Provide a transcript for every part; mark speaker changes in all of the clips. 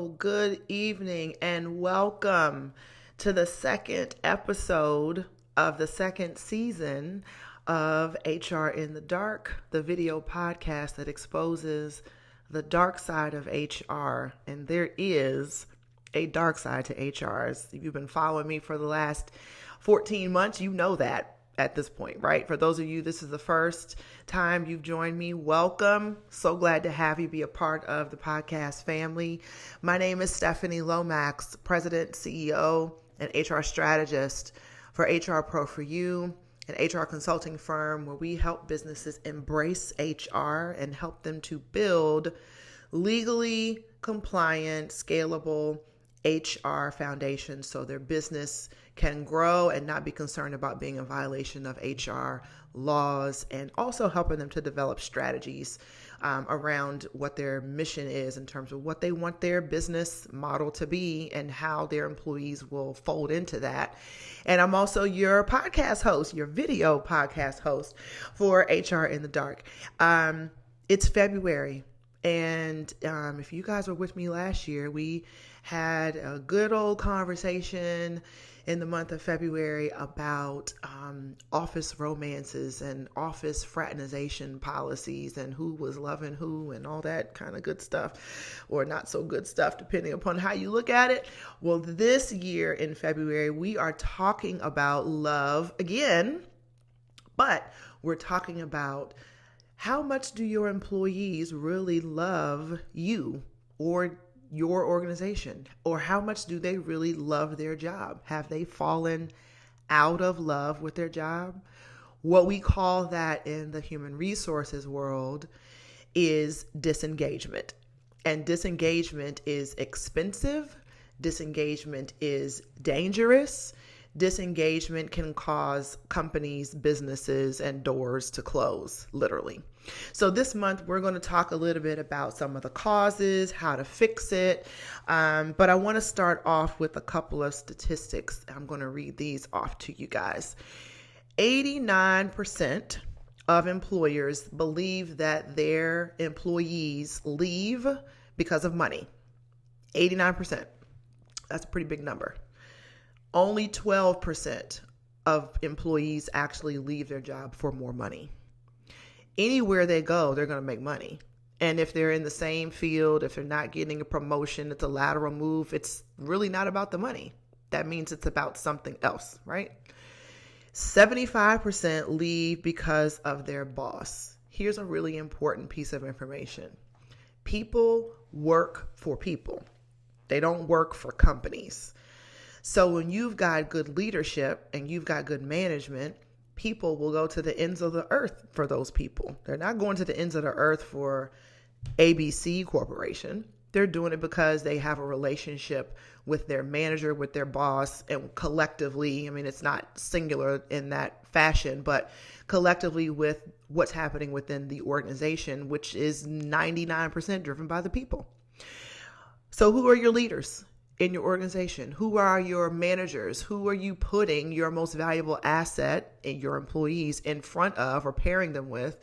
Speaker 1: Good evening and welcome to the second episode of the second season of HR in the Dark, the video podcast that exposes the dark side of HR. And there is a dark side to HR. If you've been following me for the last 14 months, you know that at this point, right? For those of you, this is the first time you've joined me. Welcome. So glad to have you be a part of the podcast family. My name is Stephanie Lomax, President, CEO, and HR strategist for HR4You, an HR consulting firm where we help businesses embrace HR and help them to build legally compliant, scalable HR foundations so their business can grow and not be concerned about being in violation of HR laws, and also helping them to develop strategies around what their mission is in terms of what they want their business model to be and how their employees will fold into that. And I'm also your podcast host, your video podcast host for HR in the Dark. It's February. And if you guys were with me last year, we had a good old conversation in the month of February about office romances and office fraternization policies and who was loving who and all that kind of good stuff, or not so good stuff, depending upon how you look at it. Well, this year in February, we are talking about love again, but we're talking about how much do your employees really love you or your organization, or how much do they really love their job? Have they fallen out of love with their job? What we call that in the human resources world is disengagement. And disengagement is expensive. Disengagement is dangerous. Disengagement can cause companies, businesses, and doors to close, literally. So this month, we're going to talk a little bit about some of the causes, how to fix it. But I want to start off with a couple of statistics. I'm going to read these off to you guys. 89% of employers believe that their employees leave because of money. 89%. That's a pretty big number. Only 12% of employees actually leave their job for more money. Anywhere they go, they're going to make money. And if they're in the same field, if they're not getting a promotion, it's a lateral move, it's really not about the money. That means it's about something else, right? 75% leave because of their boss. Here's a really important piece of information. People work for people. They don't work for companies. So when you've got good leadership and you've got good management, people will go to the ends of the earth for those people. They're not going to the ends of the earth for ABC Corporation. They're doing it because they have a relationship with their manager, with their boss, and collectively, I mean, it's not singular in that fashion, but collectively with what's happening within the organization, which is 99% driven by the people. So who are your leaders in your organization? Who are your managers? Who are you putting your most valuable asset in your employees in front of or pairing them with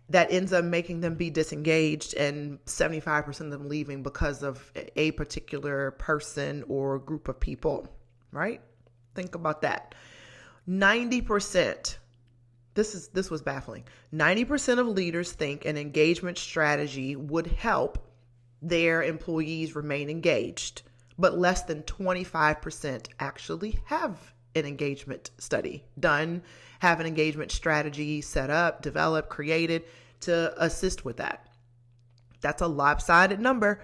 Speaker 1: that ends up making them be disengaged and 75% of them leaving because of a particular person or group of people, right? Think about that. 90%, this was baffling. 90% of leaders think an engagement strategy would help their employees remain engaged, but less than 25% actually have an engagement study done, have an engagement strategy set up, developed, created to assist with that. That's a lopsided number.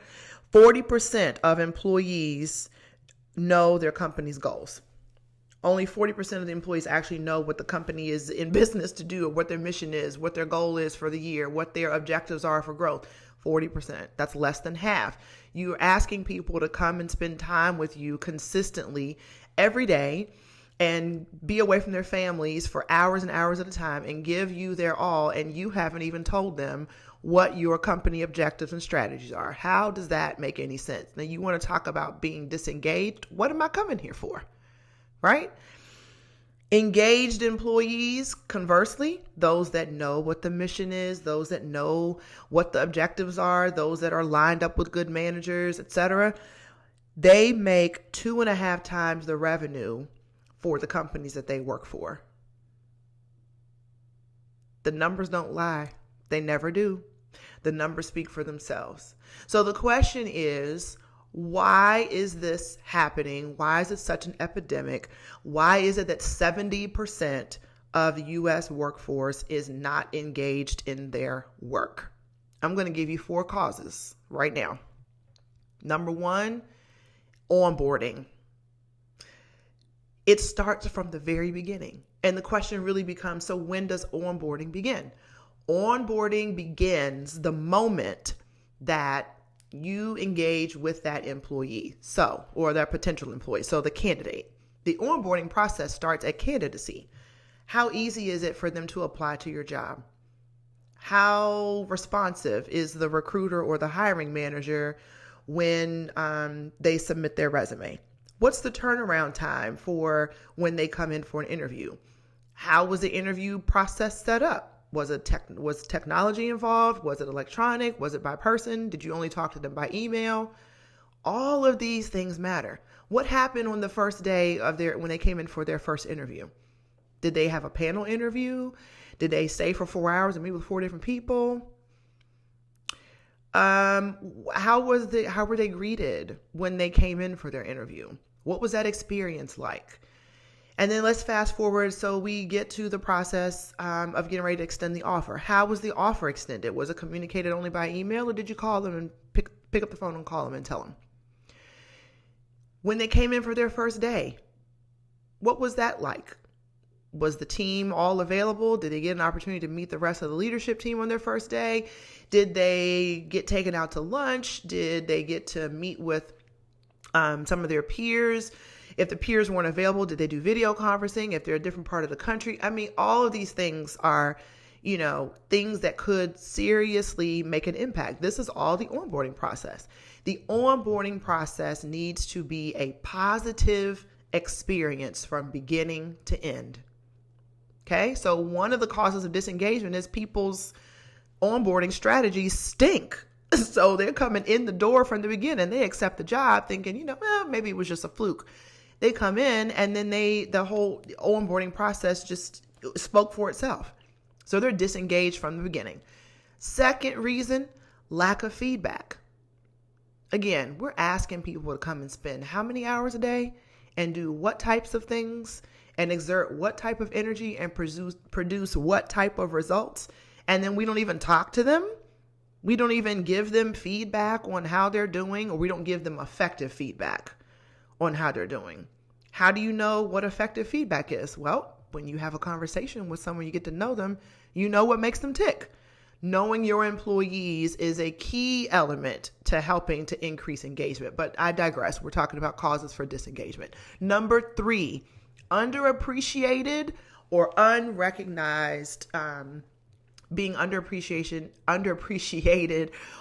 Speaker 1: 40% of employees know their company's goals. Only 40% of the employees actually know what the company is in business to do, or what their mission is, what their goal is for the year, what their objectives are for growth. 40%. That's less than half. You're asking people to come and spend time with you consistently every day and be away from their families for hours and hours at a time and give you their all, and you haven't even told them what your company objectives and strategies are. How does that make any sense? Now, you want to talk about being disengaged? What am I coming here for? Right? Engaged employees, conversely, those that know what the mission is, those that know what the objectives are, those that are lined up with good managers, etc., they make 2.5 times the revenue for the companies that they work for. The numbers don't lie. They never do. The numbers speak for themselves. So the question is, why is this happening? Why is it such an epidemic? Why is it that 70% of the U.S. workforce is not engaged in their work? I'm going to give you 4 causes right now. Number 1, onboarding. It starts from the very beginning. And the question really becomes, so when does onboarding begin? Onboarding begins the moment that you engage with that employee, or that potential employee, so the candidate. The onboarding process starts at candidacy. How easy is it for them to apply to your job? How responsive is the recruiter or the hiring manager when they submit their resume? What's the turnaround time for when they come in for an interview? How was the interview process set up? Was technology involved? Was it electronic? Was it by person? Did you only talk to them by email? All of these things matter. What happened on the first day when they came in for their first interview? Did they have a panel interview? Did they stay for 4 hours and meet with 4 different people? How were they greeted when they came in for their interview? What was that experience like? And then let's fast forward. So we get to the process of getting ready to extend the offer. How was the offer extended? Was it communicated only by email, or did you call them and pick up the phone and call them and tell them? When they came in for their first day, what was that like? Was the team all available? Did they get an opportunity to meet the rest of the leadership team on their first day? Did they get taken out to lunch? Did they get to meet with some of their peers? If the peers weren't available, did they do video conferencing? If they're a different part of the country? I mean, all of these things are, things that could seriously make an impact. This is all the onboarding process. The onboarding process needs to be a positive experience from beginning to end. Okay, so one of the causes of disengagement is people's onboarding strategies stink. So they're coming in the door from the beginning. They accept the job thinking, maybe it was just a fluke. They come in and then the whole onboarding process just spoke for itself. So they're disengaged from the beginning. Second reason, lack of feedback. Again, we're asking people to come and spend how many hours a day and do what types of things and exert what type of energy and produce what type of results. And then we don't even talk to them. We don't even give them feedback on how they're doing, or we don't give them effective feedback on how they're doing. How do you know what effective feedback is? Well, when you have a conversation with someone, you get to know them, you know what makes them tick. Knowing your employees is a key element to helping to increase engagement. But I digress. We're talking about causes for disengagement. Number 3, underappreciated or unrecognized, being underappreciated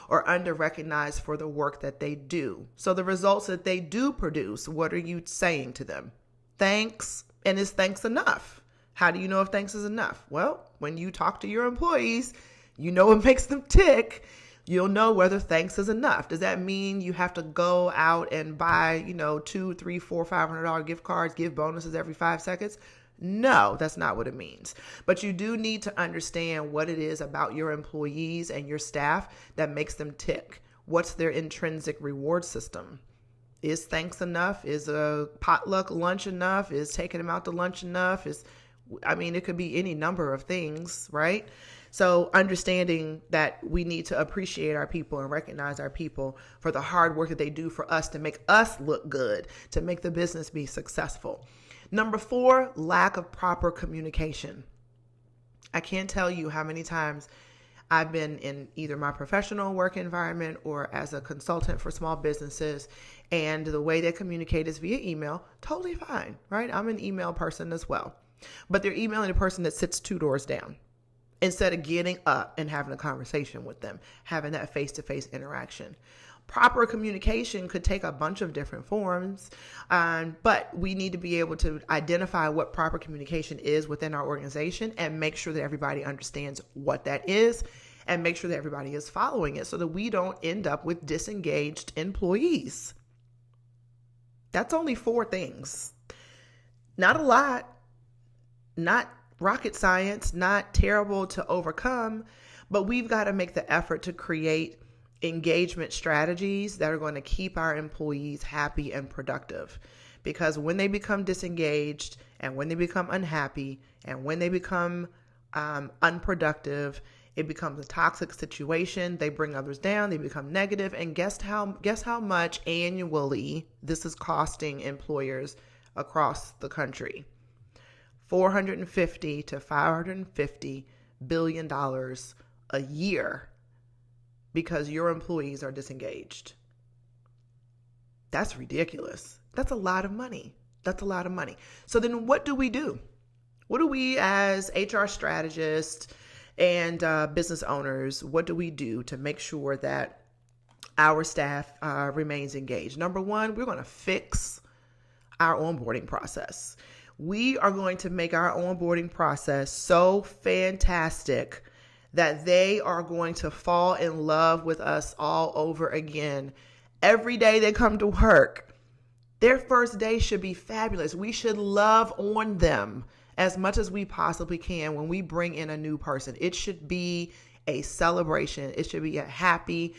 Speaker 1: or underrecognized for the work that they do. So the results that they do produce, what are you saying to them? Thanks. And is thanks enough? How do you know if thanks is enough? Well, when you talk to your employees, you know what makes them tick. You'll know whether thanks is enough. Does that mean you have to go out and buy, $2, $3, $4, $500 gift cards, give bonuses every 5 seconds? No, that's not what it means. But you do need to understand what it is about your employees and your staff that makes them tick. What's their intrinsic reward system? Is thanks enough? Is a potluck lunch enough? Is taking them out to lunch enough? It could be any number of things, right? So understanding that we need to appreciate our people and recognize our people for the hard work that they do for us to make us look good, to make the business be successful. Number 4, lack of proper communication. I can't tell you how many times I've been in either my professional work environment or as a consultant for small businesses, and the way they communicate is via email. Totally fine, right? I'm an email person as well. But they're emailing a person that sits 2 doors down instead of getting up and having a conversation with them, having that face-to-face interaction. proper communication could take a bunch of different forms, but we need to be able to identify what proper communication is within our organization and make sure that everybody understands what that is and make sure that everybody is following it so that we don't end up with disengaged employees. That's only 4 things. Not a lot, not rocket science, not terrible to overcome, but we've got to make the effort to create engagement strategies that are going to keep our employees happy and productive. Because when they become disengaged and when they become unhappy and when they become unproductive, it becomes a toxic situation. They bring others down. They become negative. And guess how much annually this is costing employers across the country? $450 to $550 billion a year because your employees are disengaged. That's ridiculous. That's a lot of money. So then what do we do? What do we as HR strategists and business owners, what do we do to make sure that our staff remains engaged? Number one, we're going to fix our onboarding process. We are going to make our onboarding process so fantastic that they are going to fall in love with us all over again. Every day they come to work, their first day should be fabulous. We should love on them as much as we possibly can when we bring in a new person. It should be a celebration. It should be a happy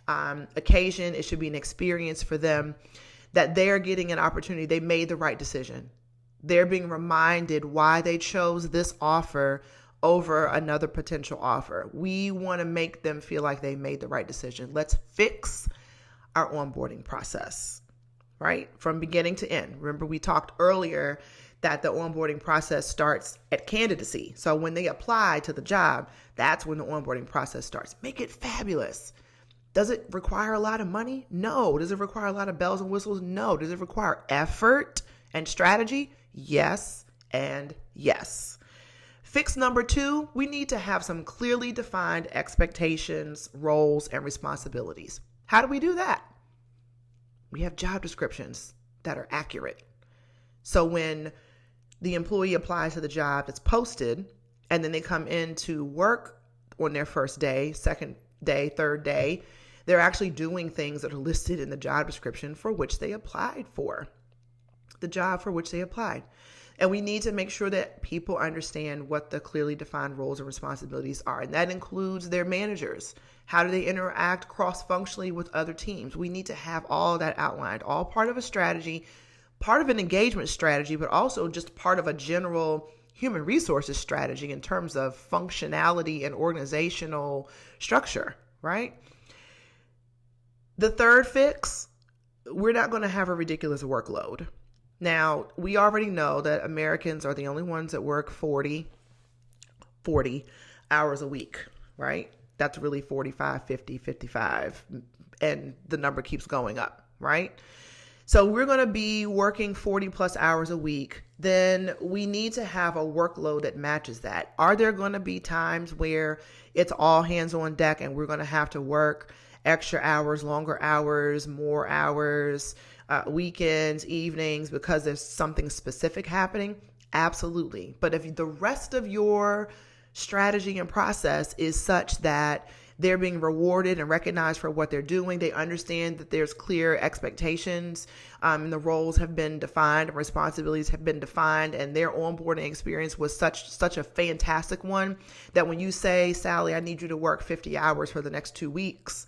Speaker 1: occasion. It should be an experience for them that they're getting an opportunity. They made the right decision. They're being reminded why they chose this offer over another potential offer. We want to make them feel like they made the right decision. Let's fix our onboarding process, right? From beginning to end. Remember, we talked earlier that the onboarding process starts at candidacy. So when they apply to the job, that's when the onboarding process starts. Make it fabulous. Does it require a lot of money? No. Does it require a lot of bells and whistles? No. Does it require effort and strategy? Yes and yes. Fix number 2, we need to have some clearly defined expectations, roles, and responsibilities. How do we do that? We have job descriptions that are accurate. So when the employee applies to the job that's posted, and then they come into work on their first day, second day, third day, they're actually doing things that are listed in the job description for which they applied for. The job for which they applied. And we need to make sure that people understand what the clearly defined roles and responsibilities are. And that includes their managers. How do they interact cross-functionally with other teams? We need to have all that outlined, all part of a strategy, part of an engagement strategy, but also just part of a general human resources strategy in terms of functionality and organizational structure, right? The third fix, we're not going to have a ridiculous workload. Now, we already know that Americans are the only ones that work 40 hours a week, right? That's really 45, 50, 55, and the number keeps going up, right? So we're going to be working 40 plus hours a week. Then we need to have a workload that matches that. Are there going to be times where it's all hands on deck and we're going to have to work extra hours, longer hours, more hours, weekends, evenings, because there's something specific happening? Absolutely. But if the rest of your strategy and process is such that they're being rewarded and recognized for what they're doing, they understand that there's clear expectations, and the roles have been defined and responsibilities have been defined, and their onboarding experience was such a fantastic one that when you say, Sally, I need you to work 50 hours for the next 2 weeks,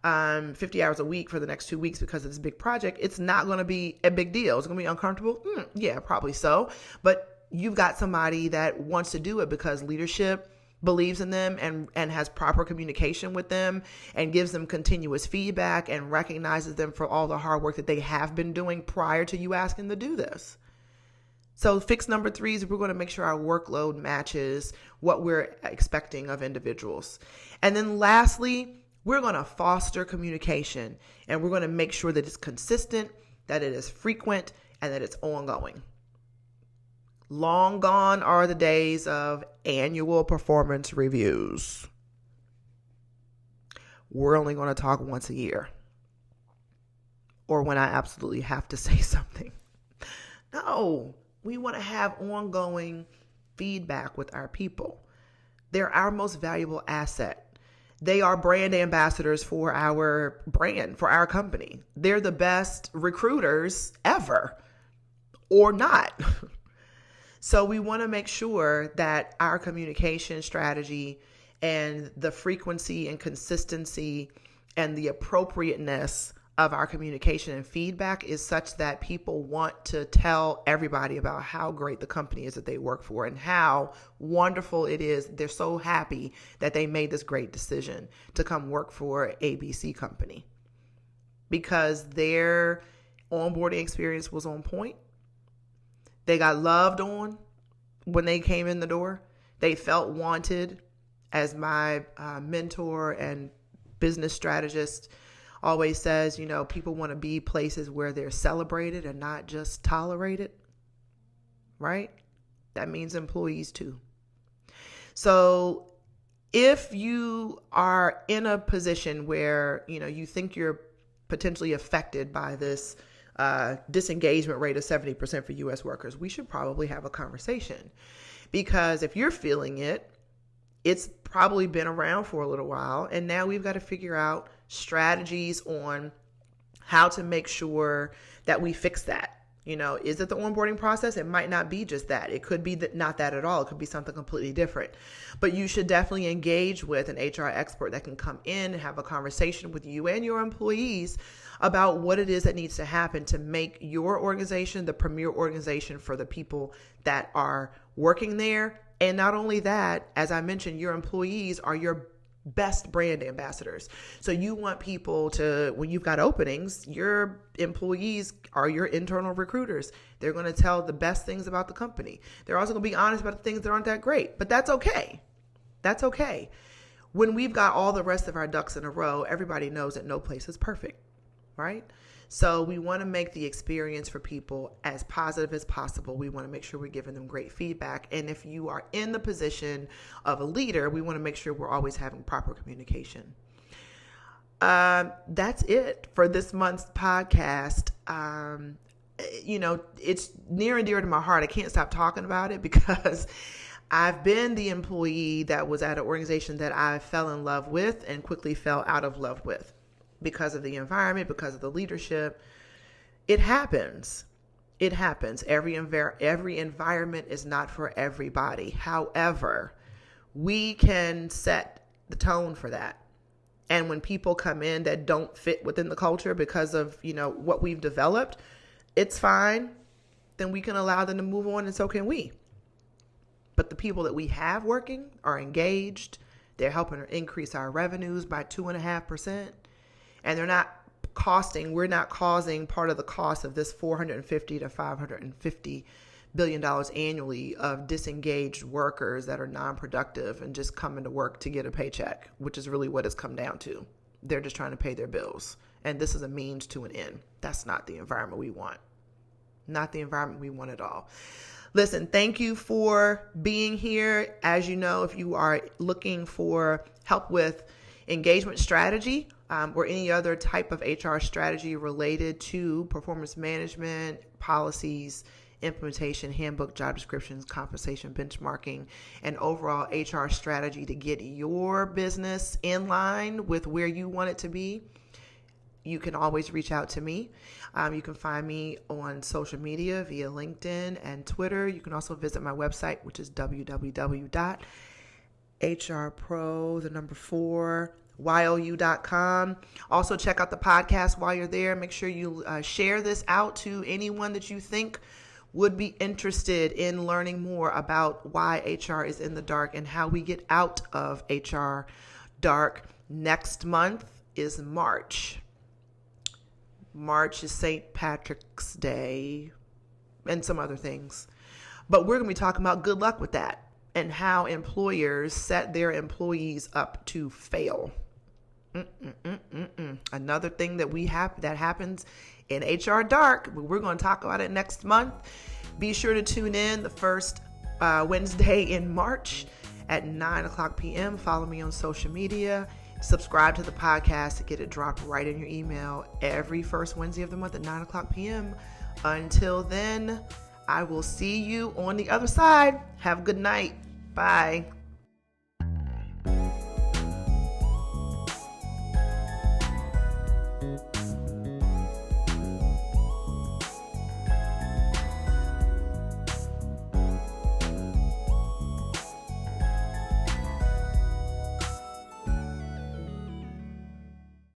Speaker 1: 50 hours a week for the next 2 weeks because of this big project, it's not going to be a big deal. It's going to be uncomfortable. Yeah, probably so. But you've got somebody that wants to do it because leadership believes in them and has proper communication with them and gives them continuous feedback and recognizes them for all the hard work that they have been doing prior to you asking them to do this. So fix number 3 is we're going to make sure our workload matches what we're expecting of individuals. And then lastly, we're going to foster communication, and we're going to make sure that it's consistent, that it is frequent, and that it's ongoing. Long gone are the days of annual performance reviews. We're only going to talk once a year. or when I absolutely have to say something. No, we want to have ongoing feedback with our people. They're our most valuable asset. They are brand ambassadors for our brand, for our company. They're the best recruiters ever, or not. So we want to make sure that our communication strategy and the frequency and consistency and the appropriateness of our communication and feedback is such that people want to tell everybody about how great the company is that they work for and how wonderful it is. They're so happy that they made this great decision to come work for ABC company because their onboarding experience was on point. They got loved on when they came in the door. They felt wanted. As my mentor and business strategist always says, people want to be places where they're celebrated and not just tolerated, right? That means employees too. So if you are in a position where, you think you're potentially affected by this disengagement rate of 70% for U.S. workers, we should probably have a conversation. Because if you're feeling it, it's probably been around for a little while. And now we've got to figure out strategies on how to make sure that we fix that. Is it the onboarding process? It might not be just that. It could be not that at all. It could be something completely different. But you should definitely engage with an HR expert that can come in and have a conversation with you and your employees about what it is that needs to happen to make your organization the premier organization for the people that are working there. And not only that, as I mentioned, your employees are your best brand ambassadors. So you want people to, when you've got openings, your employees are your internal recruiters. They're going to tell the best things about the company. They're also going to be honest about the things that aren't that great, but that's okay. That's okay. When we've got all the rest of our ducks in a row, everybody knows that no place is perfect, right? So we want to make the experience for people as positive as possible. We want to make sure we're giving them great feedback. And if you are in the position of a leader, we want to make sure we're always having proper communication. That's it for this month's podcast. It's near and dear to my heart. I can't stop talking about it because I've been the employee that was at an organization that I fell in love with and quickly fell out of love with. Because of the environment, because of the leadership. It happens. It happens. Every environment is not for everybody. However, we can set the tone for that. And when people come in that don't fit within the culture because of, what we've developed, it's fine. Then we can allow them to move on, and so can we. But the people that we have working are engaged. They're helping to increase our revenues by 2.5%. And we're not causing part of the cost of this $450 to $550 billion annually of disengaged workers that are non-productive and just coming to work to get a paycheck, which is really what it's come down to. They're just trying to pay their bills. And this is a means to an end. That's not the environment we want. Not the environment we want at all. Listen, thank you for being here. As you know, if you are looking for help with engagement strategy, or any other type of HR strategy related to performance management, policies, implementation, handbook, job descriptions, compensation, benchmarking, and overall HR strategy to get your business in line with where you want it to be, you can always reach out to me. You can find me on social media via LinkedIn and Twitter. You can also visit my website, which is www.HR4YOU.com. Also check out the podcast while you're there. Make sure you share this out to anyone that you think would be interested in learning more about why HR is in the dark and how we get out of HR dark. Next month is March. March is St. Patrick's Day and some other things. But we're going to be talking about good luck with that and how employers set their employees up to fail. Another thing that happens in HR Dark, but we're going to talk about it next month. Be sure to tune in the first Wednesday in March at 9 o'clock p.m. Follow me on social media Subscribe to the podcast to get it dropped right in your email every first Wednesday of the month at 9 o'clock p.m. Until then, I will see you on the other side. Have a good night. Bye.